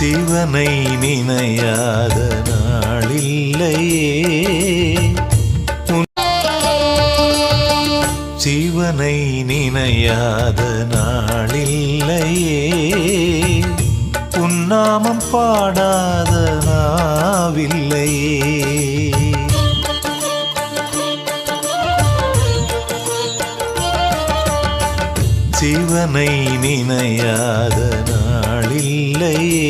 சிவனை நினையாத நாளில்லையே, சிவனை நினையாத நாளில்லையே, உன்னாமம் பாடாத நாவில்லையே. சிவனை நினையாத நாளில்லையே,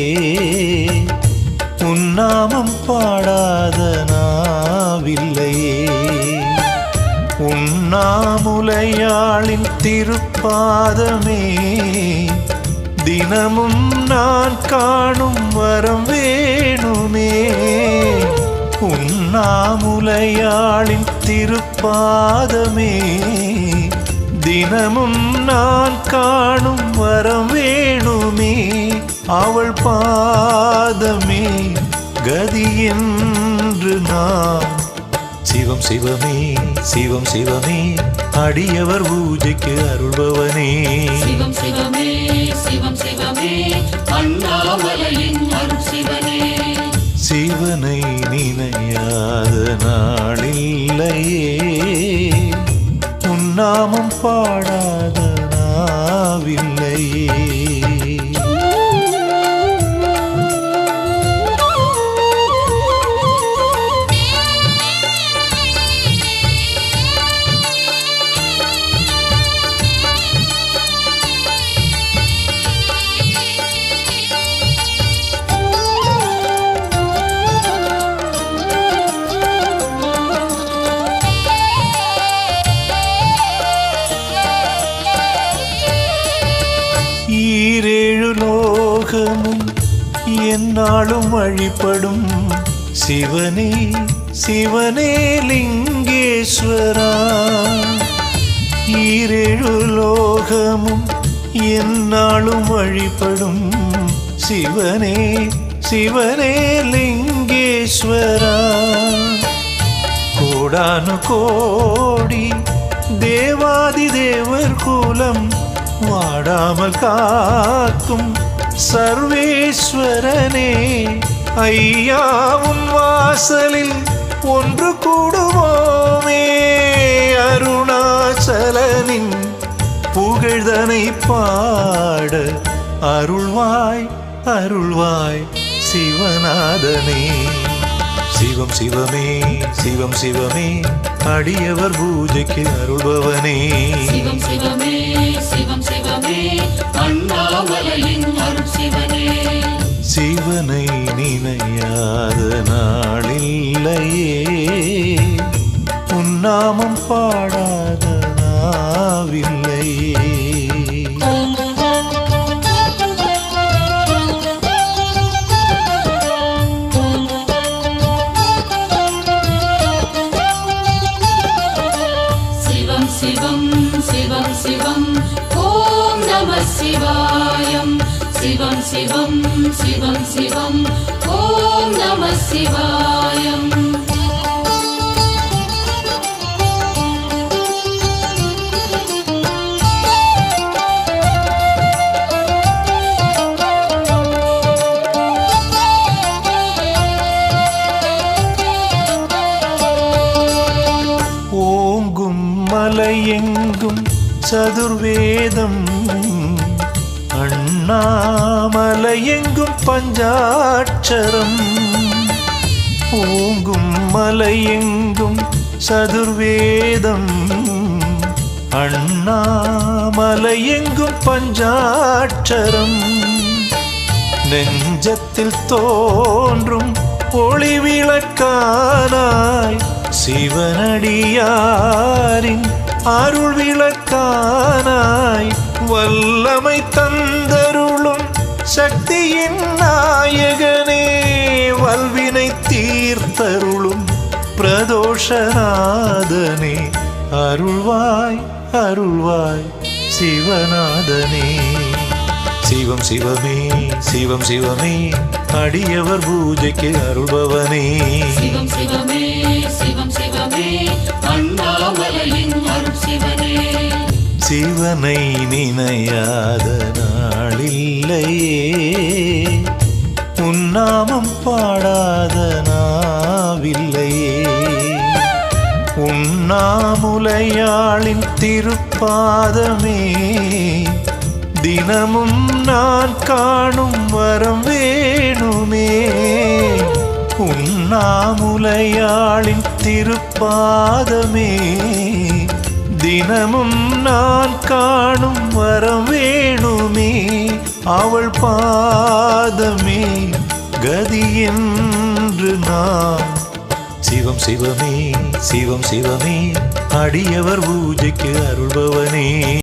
உன்னாமம் பாடாத நாவில்லையே. உண்ணாமுலையாளின் திருப்பாதமே தினமும் நான் காணும் வரம் வேணுமே. உண்ணாமுலையாளின் திருப்பாதமே தினமும் நான் காணும் வரம் வேணுமே. அவள் பாதமே கதி என்று நான் சிவம் சிவமே சிவம் சிவமே அடியவர் பூஜைக்கு அருள்பவனே. சிவம் சிவமே சிவம் சிவமே அண்ணாமலையின் அருள் சிவனே. சிவனை நினையாத நாளில்லையே, உன்னாமம் பாடாத நாவில்லையே. ஈரேழு லோகமும் எந்நாளும் வழிபடும் சிவனே சிவனே லிங்கேஸ்வரா. ஈரேழு லோகமும் எந்நாளும் வழிபடும் சிவனே சிவனே லிங்கேஸ்வரா. கோடானு கோடி தேவாதி தேவர் குலம் வாடாமல் காக்கும் சர்வேஸ்வரனே. ஐயாவும் வாசலில் ஒன்று கூடுவோமே, அருணாச்சலனின் புகழ்தனை பாட அருள்வாய் அருள்வாய் சிவநாதனே. சிவம் சிவமே சிவம் சிவமே அடியவர் பூஜைக்கு அருள்பவனே. சிவம் சிவமே சிவம் சிவமே அண்ணாமலையின் அருள் சிவனே. சிவனை நினையாத நாளில்லையே, உன்னாமம் பாடாத நாவில்லையே. சிவம் சிவம் சிவம் ஓம் நம சிவாயம். சிவம் சிவம் சிவம் சிவம் ஓம் நம சிவாயம். ஓங்கும் மலையெங்கும் சதுர்வேதம், அண்ணாமலையெங்கும் பஞ்சாட்சரம். ஓங்கும் மலையெங்கும் சதுர்வேதம், அண்ணாமலையெங்கும் பஞ்சாட்சரம். நெஞ்சத்தில் தோன்றும் ஒளி விளக்கானாய் சிவனடியாரின் அருள் விளக்கானாய். வல்லமை தந்தருளும் சக்தியின் நாயகனே, வல்வினை தீர்த்தருளும் பிரதோஷநாதனே. அருள்வாய் அருள்வாய் சிவநாதனே. சிவம் சிவமே சிவம் சிவமே அடியவர் பூஜைக்கு அருள்பவனே. சிவம் சிவமே சிவம் சிவமே அண்ணாமலையின் அருள் சிவனே. சிவனை நினையாத நாளில்லையே, உன்னாமம் பாடாத நாவில்லையே. உண்ணாமுலையாளின் திருப்பாதமே தினமும் நான் காணும் வரம் வேணுமே. உண்ணாமுலையாளின் திருப்பாதமே தினமும் நான் காணும் வரம் வேணுமே. அவள் பாதமே கதி என்று நான் சிவம் சிவமே சிவம் சிவமே அடியவர் பூஜைக்கு அருள்பவனே.